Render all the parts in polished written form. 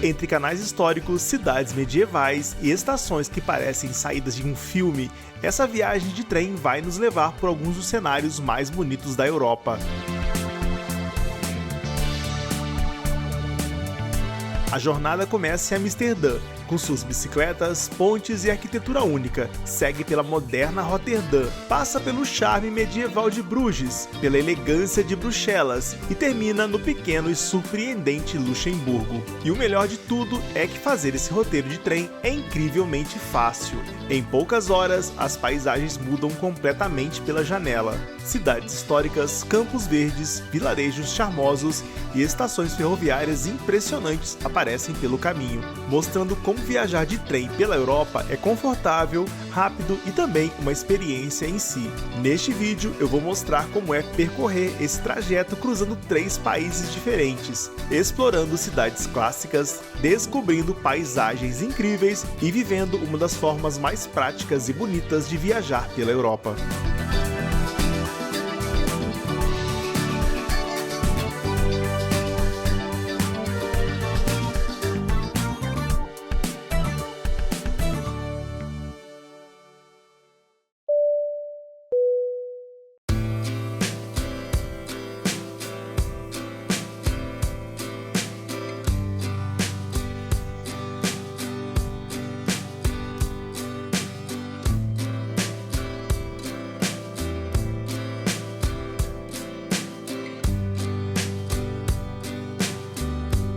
Entre canais históricos, cidades medievais e estações que parecem saídas de um filme, essa viagem de trem vai nos levar por alguns dos cenários mais bonitos da Europa. A jornada começa em Amsterdã, com suas bicicletas, pontes e arquitetura única. Segue pela moderna Roterdã, passa pelo charme medieval de Bruges, pela elegância de Bruxelas e termina no pequeno e surpreendente Luxemburgo. E o melhor de tudo é que fazer esse roteiro de trem é incrivelmente fácil. Em poucas horas, as paisagens mudam completamente pela janela. Cidades históricas, campos verdes, vilarejos charmosos e estações ferroviárias impressionantes aparecem pelo caminho, mostrando como viajar de trem pela Europa é confortável, rápido e também uma experiência em si. Neste vídeo eu vou mostrar como é percorrer esse trajeto cruzando 3 países diferentes, explorando cidades clássicas, descobrindo paisagens incríveis e vivendo uma das formas mais práticas e bonitas de viajar pela Europa.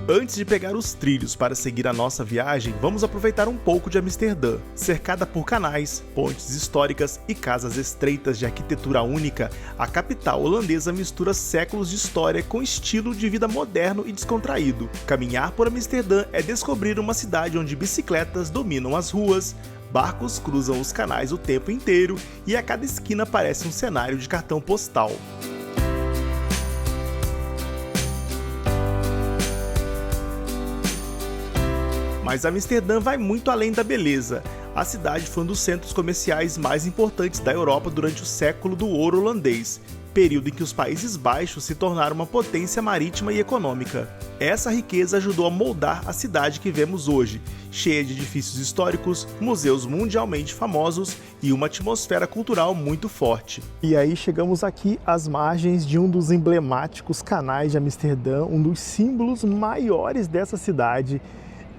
Antes de pegar os trilhos para seguir a nossa viagem, vamos aproveitar um pouco de Amsterdã. Cercada por canais, pontes históricas e casas estreitas de arquitetura única, a capital holandesa mistura séculos de história com estilo de vida moderno e descontraído. Caminhar por Amsterdã é descobrir uma cidade onde bicicletas dominam as ruas, barcos cruzam os canais o tempo inteiro e a cada esquina parece um cenário de cartão postal. Mas Amsterdã vai muito além da beleza. A cidade foi um dos centros comerciais mais importantes da Europa durante o século do ouro holandês, período em que os Países Baixos se tornaram uma potência marítima e econômica. Essa riqueza ajudou a moldar a cidade que vemos hoje, cheia de edifícios históricos, museus mundialmente famosos e uma atmosfera cultural muito forte. E aí chegamos aqui às margens de um dos emblemáticos canais de Amsterdã, um dos símbolos maiores dessa cidade.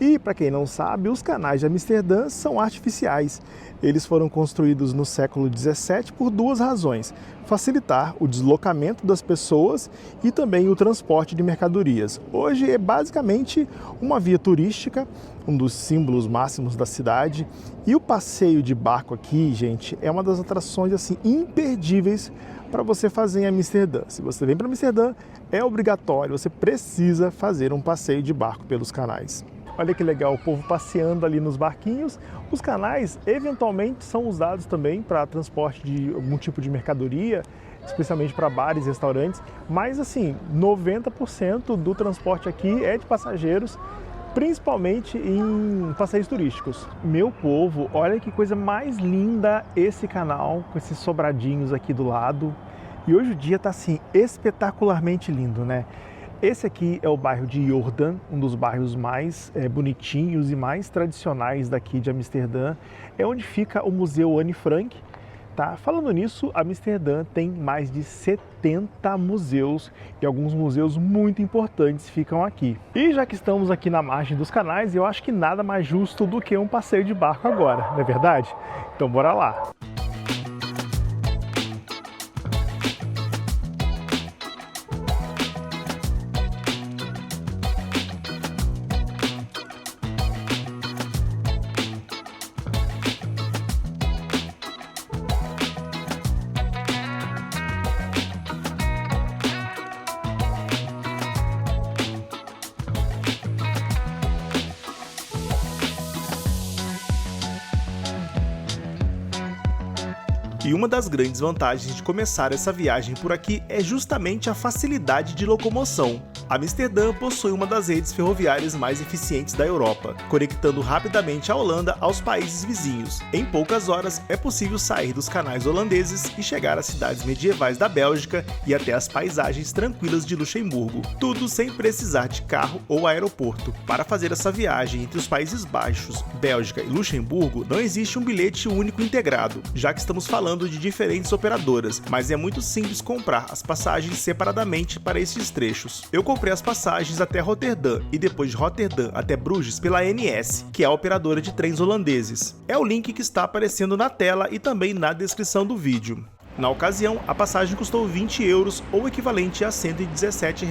E, para quem não sabe, os canais de Amsterdã são artificiais. Eles foram construídos no século XVII por 2 razões: facilitar o deslocamento das pessoas e também o transporte de mercadorias. Hoje é basicamente uma via turística, um dos símbolos máximos da cidade. E o passeio de barco aqui, gente, é uma das atrações assim imperdíveis para você fazer em Amsterdã. Se você vem para Amsterdã, é obrigatório, você precisa fazer um passeio de barco pelos canais. Olha que legal, o povo passeando ali nos barquinhos. Os canais eventualmente são usados também para transporte de algum tipo de mercadoria, especialmente para bares e restaurantes, mas assim, 90% do transporte aqui é de passageiros, principalmente em passeios turísticos. Meu povo, olha que coisa mais linda esse canal, com esses sobradinhos aqui do lado. E hoje o dia está assim, espetacularmente lindo, né? Esse aqui é o bairro de Jordaan, um dos bairros mais bonitinhos e mais tradicionais daqui de Amsterdã. É onde fica o Museu Anne Frank. Tá? Falando nisso, Amsterdã tem mais de 70 museus e alguns museus muito importantes ficam aqui. E já que estamos aqui na margem dos canais, eu acho que nada mais justo do que um passeio de barco agora, não é verdade? Então bora lá! E uma das grandes vantagens de começar essa viagem por aqui é justamente a facilidade de locomoção. Amsterdã possui uma das redes ferroviárias mais eficientes da Europa, conectando rapidamente a Holanda aos países vizinhos. Em poucas horas, é possível sair dos canais holandeses e chegar às cidades medievais da Bélgica e até as paisagens tranquilas de Luxemburgo, tudo sem precisar de carro ou aeroporto. Para fazer essa viagem entre os Países Baixos, Bélgica e Luxemburgo, não existe um bilhete único integrado, já que estamos falando de diferentes operadoras, mas é muito simples comprar as passagens separadamente para estes trechos. Eu comprei as passagens até Roterdã e depois de Roterdã até Bruges pela NS, que é a operadora de trens holandeses. É o link que está aparecendo na tela e também na descrição do vídeo. Na ocasião, a passagem custou 20 euros ou equivalente a R$ 117.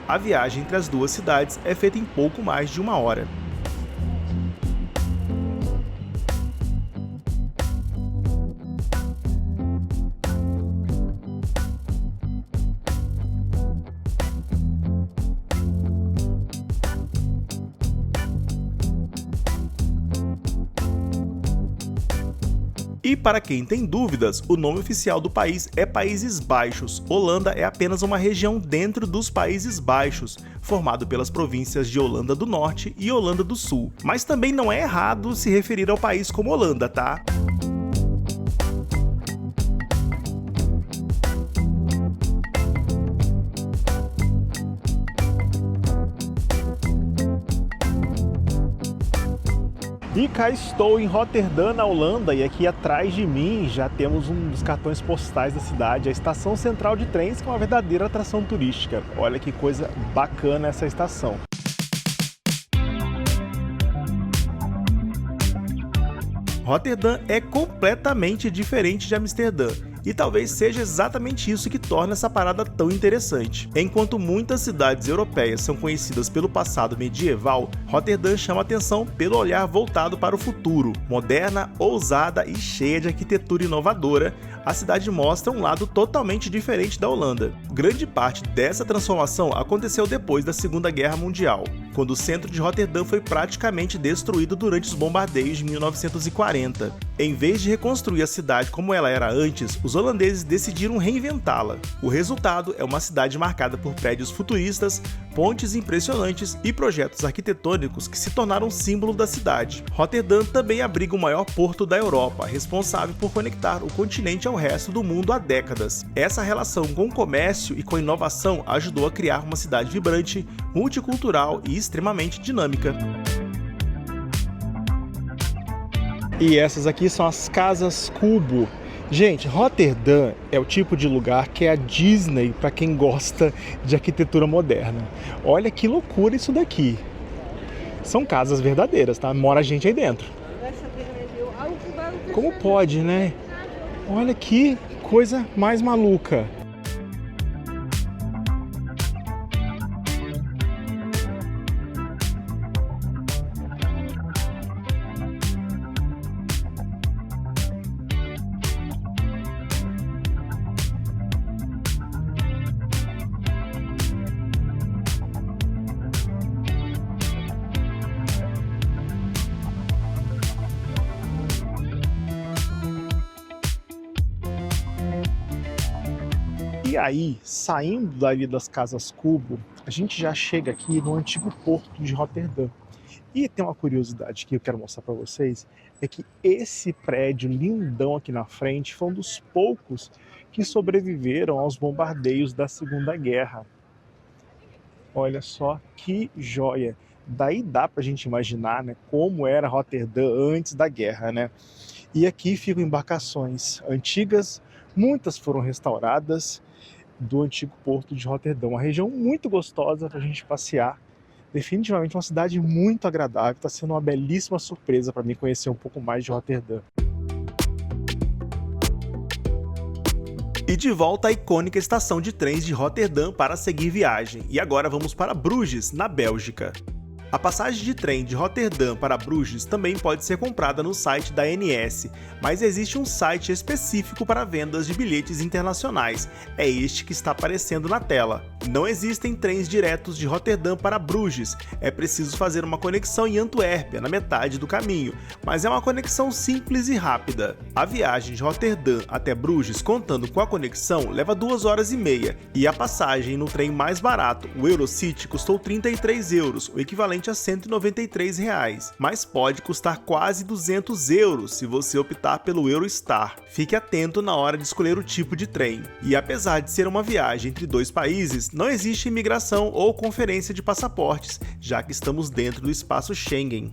A viagem entre as duas cidades é feita em pouco mais de uma hora. E para quem tem dúvidas, o nome oficial do país é Países Baixos. Holanda é apenas uma região dentro dos Países Baixos, formado pelas províncias de Holanda do Norte e Holanda do Sul. Mas também não é errado se referir ao país como Holanda, tá? E cá estou em Roterdã, na Holanda, e aqui atrás de mim já temos um dos cartões postais da cidade, a Estação Central de Trens, que é uma verdadeira atração turística. Olha que coisa bacana essa estação. Roterdã é completamente diferente de Amsterdã. E talvez seja exatamente isso que torna essa parada tão interessante. Enquanto muitas cidades europeias são conhecidas pelo passado medieval, Roterdã chama atenção pelo olhar voltado para o futuro. Moderna, ousada e cheia de arquitetura inovadora, a cidade mostra um lado totalmente diferente da Holanda. Grande parte dessa transformação aconteceu depois da Segunda Guerra Mundial, quando o centro de Roterdã foi praticamente destruído durante os bombardeios de 1940. Em vez de reconstruir a cidade como ela era antes, os holandeses decidiram reinventá-la. O resultado é uma cidade marcada por prédios futuristas, pontes impressionantes e projetos arquitetônicos que se tornaram símbolo da cidade. Roterdã também abriga o maior porto da Europa, responsável por conectar o continente ao resto do mundo há décadas. Essa relação com o comércio e com a inovação ajudou a criar uma cidade vibrante, multicultural e extremamente dinâmica. E essas aqui são as casas cubo. Gente, Roterdã é o tipo de lugar que é a Disney para quem gosta de arquitetura moderna. Olha que loucura isso daqui. São casas verdadeiras, tá? Mora gente aí dentro. Como pode, né? Olha que coisa mais maluca. E aí, saindo dali das casas cubo, a gente já chega aqui no antigo porto de Roterdã. E tem uma curiosidade que eu quero mostrar para vocês, é que esse prédio lindão aqui na frente foi um dos poucos que sobreviveram aos bombardeios da Segunda Guerra. Olha só que joia! Daí dá pra gente imaginar, né, como era Roterdã antes da guerra, né? E aqui ficam embarcações antigas, muitas foram restauradas, do antigo porto de Roterdã, uma região muito gostosa para a gente passear, definitivamente uma cidade muito agradável, está sendo uma belíssima surpresa para mim conhecer um pouco mais de Roterdã. E de volta à icônica estação de trens de Roterdã para seguir viagem, e agora vamos para Bruges, na Bélgica. A passagem de trem de Roterdã para Bruges também pode ser comprada no site da NS, mas existe um site específico para vendas de bilhetes internacionais, é este que está aparecendo na tela. Não existem trens diretos de Roterdã para Bruges, é preciso fazer uma conexão em Antuérpia, na metade do caminho, mas é uma conexão simples e rápida. A viagem de Roterdã até Bruges, contando com a conexão, leva 2 horas e meia, e a passagem no trem mais barato, o Eurocity, custou 33 euros, o equivalente a 193 reais, mas pode custar quase 200 euros se você optar pelo Eurostar. Fique atento na hora de escolher o tipo de trem. E apesar de ser uma viagem entre 2 países, não existe imigração ou conferência de passaportes, já que estamos dentro do espaço Schengen.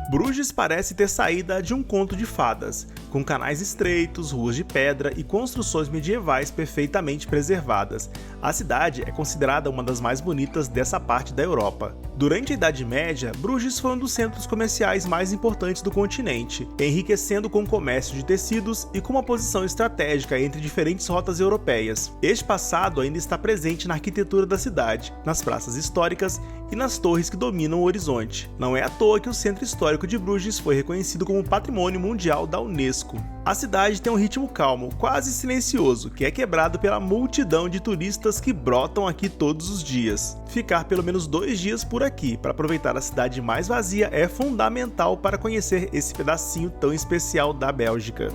Bruges parece ter saída de um conto de fadas, com canais estreitos, ruas de pedra e construções medievais perfeitamente preservadas. A cidade é considerada uma das mais bonitas dessa parte da Europa. Durante a Idade Média, Bruges foi um dos centros comerciais mais importantes do continente, enriquecendo com o comércio de tecidos e com uma posição estratégica entre diferentes rotas europeias. Este passado ainda está presente na arquitetura da cidade, nas praças históricas e nas torres que dominam o horizonte. Não é à toa que o centro histórico de Bruges foi reconhecido como Patrimônio Mundial da Unesco. A cidade tem um ritmo calmo, quase silencioso, que é quebrado pela multidão de turistas que brotam aqui todos os dias. Ficar pelo menos 2 dias por aqui para aproveitar a cidade mais vazia é fundamental para conhecer esse pedacinho tão especial da Bélgica.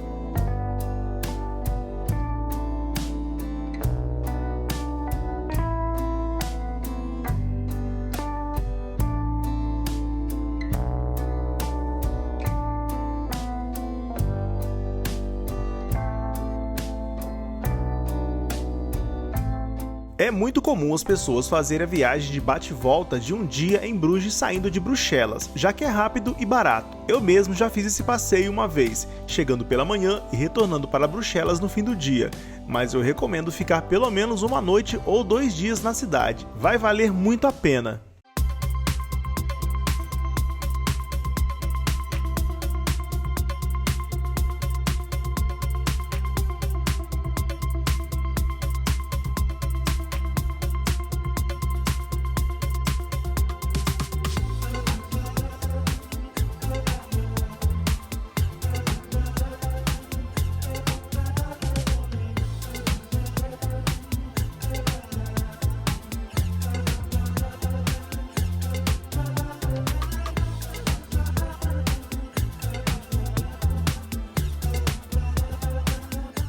É muito comum as pessoas fazerem a viagem de bate-volta de um dia em Bruges saindo de Bruxelas, já que é rápido e barato. Eu mesmo já fiz esse passeio uma vez, chegando pela manhã e retornando para Bruxelas no fim do dia, mas eu recomendo ficar pelo menos uma noite ou 2 dias na cidade, vai valer muito a pena.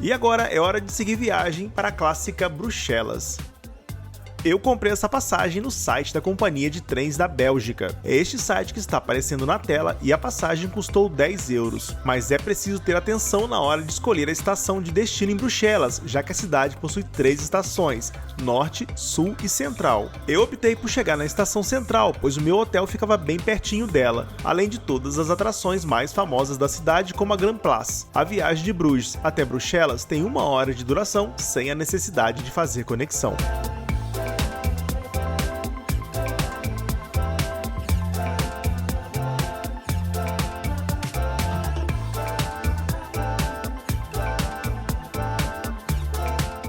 E agora é hora de seguir viagem para a clássica Bruxelas. Eu comprei essa passagem no site da Companhia de Trens da Bélgica. É este site que está aparecendo na tela e a passagem custou 10 euros. Mas é preciso ter atenção na hora de escolher a estação de destino em Bruxelas, já que a cidade possui 3 estações, Norte, Sul e Central. Eu optei por chegar na estação Central, pois o meu hotel ficava bem pertinho dela, além de todas as atrações mais famosas da cidade, como a Grand Place. A viagem de Bruges até Bruxelas tem 1 hora de duração, sem a necessidade de fazer conexão.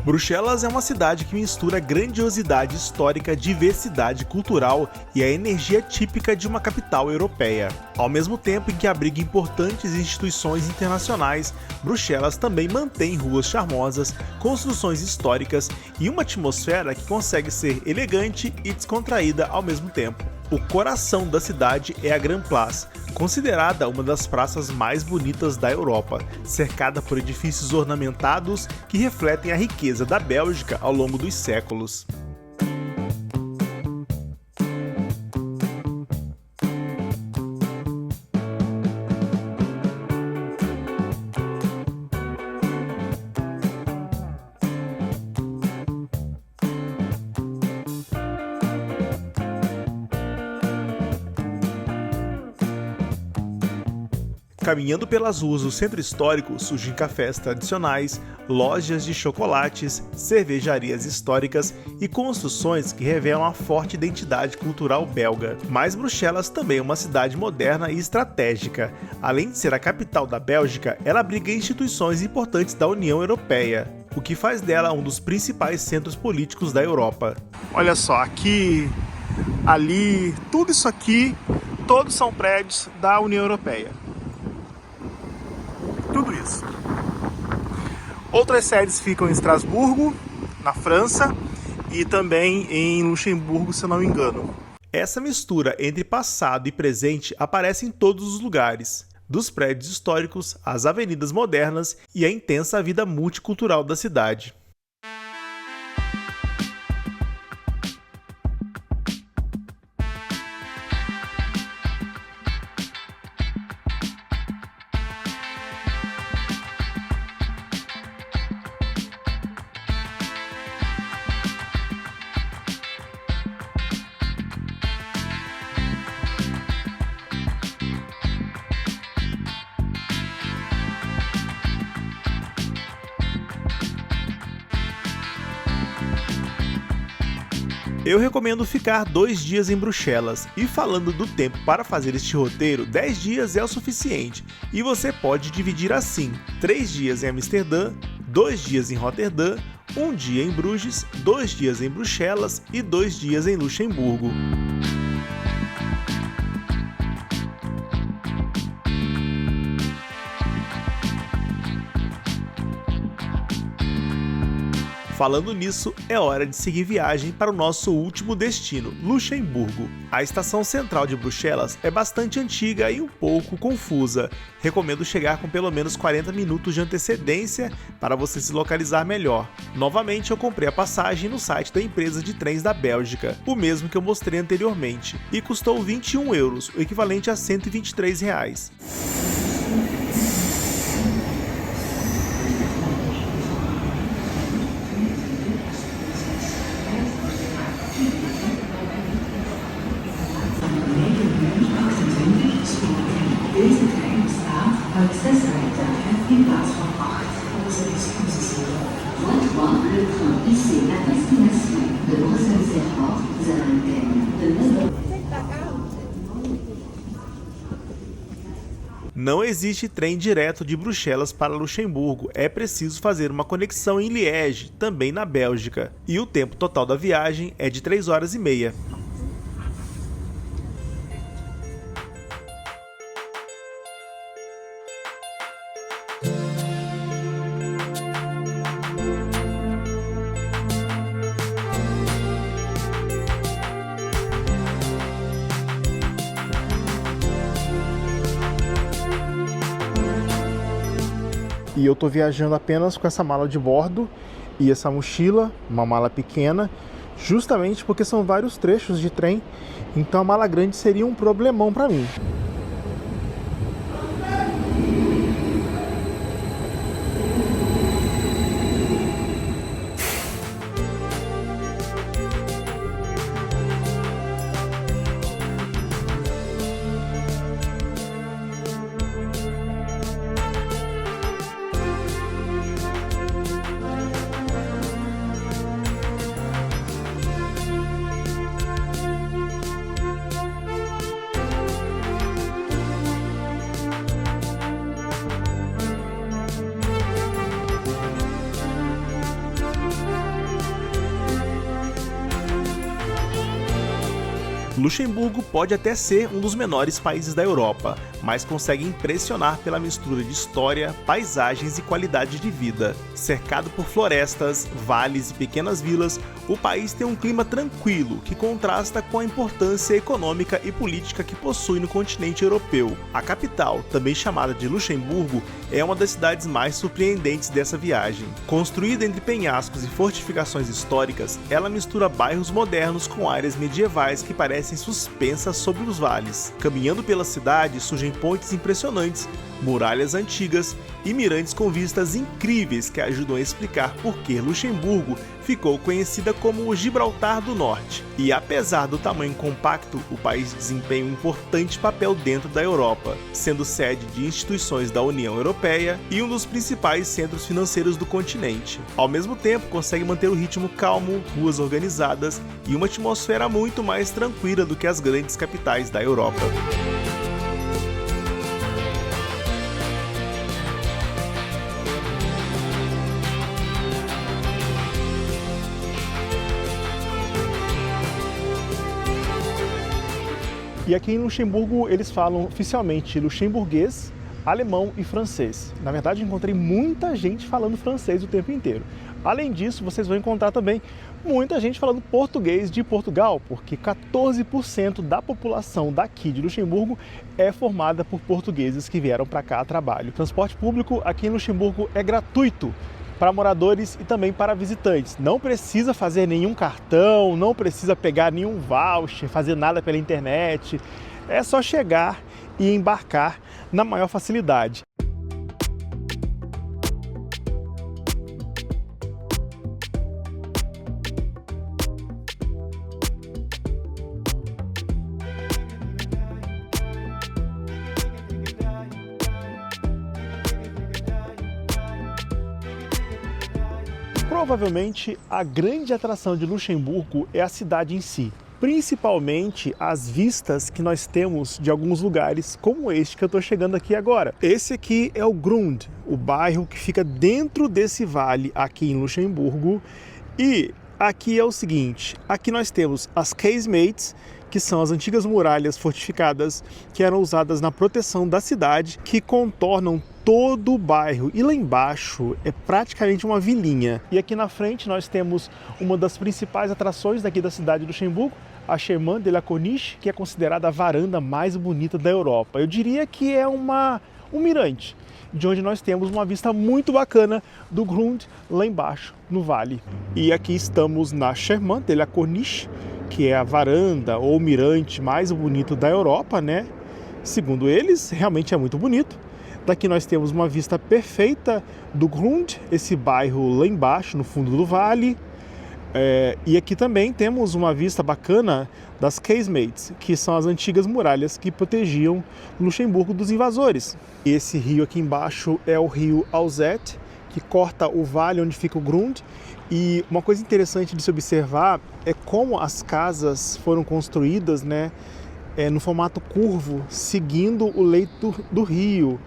Bruxelas é uma cidade que mistura grandiosidade histórica, diversidade cultural e a energia típica de uma capital europeia. Ao mesmo tempo em que abriga importantes instituições internacionais, Bruxelas também mantém ruas charmosas, construções históricas e uma atmosfera que consegue ser elegante e descontraída ao mesmo tempo. O coração da cidade é a Grand Place, considerada uma das praças mais bonitas da Europa, cercada por edifícios ornamentados que refletem a riqueza da Bélgica ao longo dos séculos. Caminhando pelas ruas do centro histórico surgem cafés tradicionais, lojas de chocolates, cervejarias históricas e construções que revelam a forte identidade cultural belga. Mas Bruxelas também é uma cidade moderna e estratégica. Além de ser a capital da Bélgica, ela abriga instituições importantes da União Europeia, o que faz dela um dos principais centros políticos da Europa. Olha só, aqui, ali, tudo isso aqui, todos são prédios da União Europeia. Tudo isso. Outras sedes ficam em Estrasburgo, na França, e também em Luxemburgo, se eu não me engano. Essa mistura entre passado e presente aparece em todos os lugares, dos prédios históricos às avenidas modernas e a intensa vida multicultural da cidade. Eu recomendo ficar 2 dias em Bruxelas, e falando do tempo para fazer este roteiro, 10 dias é o suficiente, e você pode dividir assim: 3 dias em Amsterdã, 2 dias em Roterdã, 1 dia em Bruges, 2 dias em Bruxelas e 2 dias em Luxemburgo. Falando nisso, é hora de seguir viagem para o nosso último destino, Luxemburgo. A estação central de Bruxelas é bastante antiga e um pouco confusa. Recomendo chegar com pelo menos 40 minutos de antecedência para você se localizar melhor. Novamente, eu comprei a passagem no site da empresa de trens da Bélgica, o mesmo que eu mostrei anteriormente, e custou 21 euros, o equivalente a R$ 123. Deze trein bestaat uit 6 rijtuigen in plaats van 8. Onze excuses hiervoor. Votre le train ici à destination de Bruxelles Airport, Zaventem, Não existe trem direto de Bruxelas para Luxemburgo, é preciso fazer uma conexão em Liège, também na Bélgica, e o tempo total da viagem é de 3 horas e meia. E eu tô viajando apenas com essa mala de bordo e essa mochila, uma mala pequena, justamente porque são vários trechos de trem, então a mala grande seria um problemão para mim. Luxemburgo pode até ser um dos menores países da Europa, mas consegue impressionar pela mistura de história, paisagens e qualidade de vida. Cercado por florestas, vales e pequenas vilas, o país tem um clima tranquilo que contrasta com a importância econômica e política que possui no continente europeu. A capital, também chamada de Luxemburgo, é uma das cidades mais surpreendentes dessa viagem. Construída entre penhascos e fortificações históricas, ela mistura bairros modernos com áreas medievais que parecem suspensas sobre os vales. Caminhando pela cidade, surgem pontes impressionantes, muralhas antigas e mirantes com vistas incríveis que ajudam a explicar por que Luxemburgo ficou conhecida como o Gibraltar do Norte. E apesar do tamanho compacto, o país desempenha um importante papel dentro da Europa, sendo sede de instituições da União Europeia e um dos principais centros financeiros do continente. Ao mesmo tempo, consegue manter o ritmo calmo, ruas organizadas e uma atmosfera muito mais tranquila do que as grandes capitais da Europa. E aqui em Luxemburgo eles falam oficialmente luxemburguês, alemão e francês. Na verdade, eu encontrei muita gente falando francês o tempo inteiro. Além disso, vocês vão encontrar também muita gente falando português de Portugal, porque 14% da população daqui de Luxemburgo é formada por portugueses que vieram para cá a trabalho. O transporte público aqui em Luxemburgo é gratuito para moradores e também para visitantes. Não precisa fazer nenhum cartão, não precisa pegar nenhum voucher, fazer nada pela internet. É só chegar e embarcar na maior facilidade. Provavelmente a grande atração de Luxemburgo é a cidade em si, principalmente as vistas que nós temos de alguns lugares como este que eu estou chegando aqui agora. Esse aqui é o Grund, o bairro que fica dentro desse vale aqui em Luxemburgo. E aqui é o seguinte, aqui nós temos as casemates, que são as antigas muralhas fortificadas que eram usadas na proteção da cidade, que contornam todo o bairro. E lá embaixo é praticamente uma vilinha. E aqui na frente nós temos uma das principais atrações daqui da cidade de Luxemburgo, a Chemin de la Corniche, que é considerada a varanda mais bonita da Europa. Eu diria que é um mirante, de onde nós temos uma vista muito bacana do Grund lá embaixo, no vale. E aqui estamos na Chemin de la Corniche, que é a varanda ou mirante mais bonito da Europa, né? Segundo eles, realmente é muito bonito. Daqui nós temos uma vista perfeita do Grund, esse bairro lá embaixo, no fundo do vale. E aqui também temos uma vista bacana das casemates, que são as antigas muralhas que protegiam Luxemburgo dos invasores. Esse rio aqui embaixo é o rio Alzette, que corta o vale onde fica o Grund. E uma coisa interessante de se observar é como as casas foram construídas, né, no formato curvo, seguindo o leito do rio.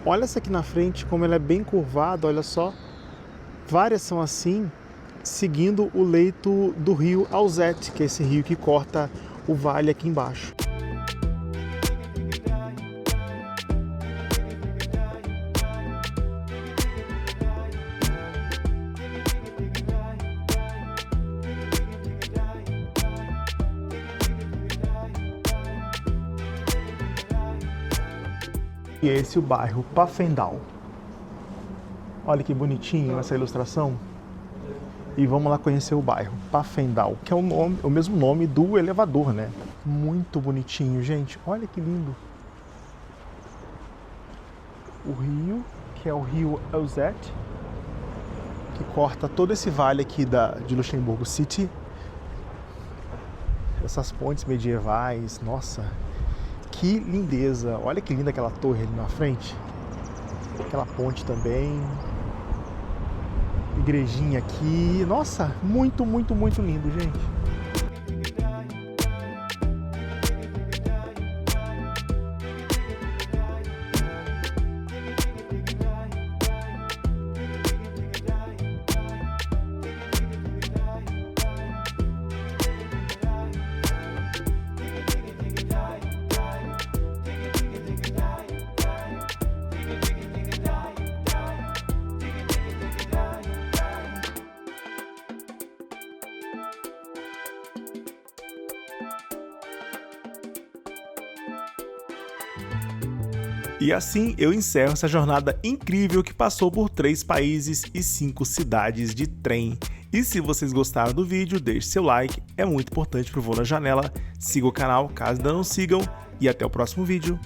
Olha essa aqui na frente, como ela é bem curvada, olha só. Várias são assim, seguindo o leito do rio Alzette, que é esse rio que corta o vale aqui embaixo. E esse é o bairro Pfaffendael. Olha que bonitinho essa ilustração. E vamos lá conhecer o bairro Pfaffendael, que é o mesmo nome do elevador, né? Muito bonitinho, gente. Olha que lindo. O rio, que é o rio Alzette, que corta todo esse vale aqui de Luxemburgo City. Essas pontes medievais, nossa, que lindeza. Olha que linda aquela torre ali na frente. Aquela ponte também. Igrejinha aqui. Nossa, muito, muito, muito lindo, gente. E assim eu encerro essa jornada incrível que passou por 3 países e 5 cidades de trem. E se vocês gostaram do vídeo, deixe seu like, é muito importante pro Voo na Janela. Siga o canal caso ainda não sigam e até o próximo vídeo.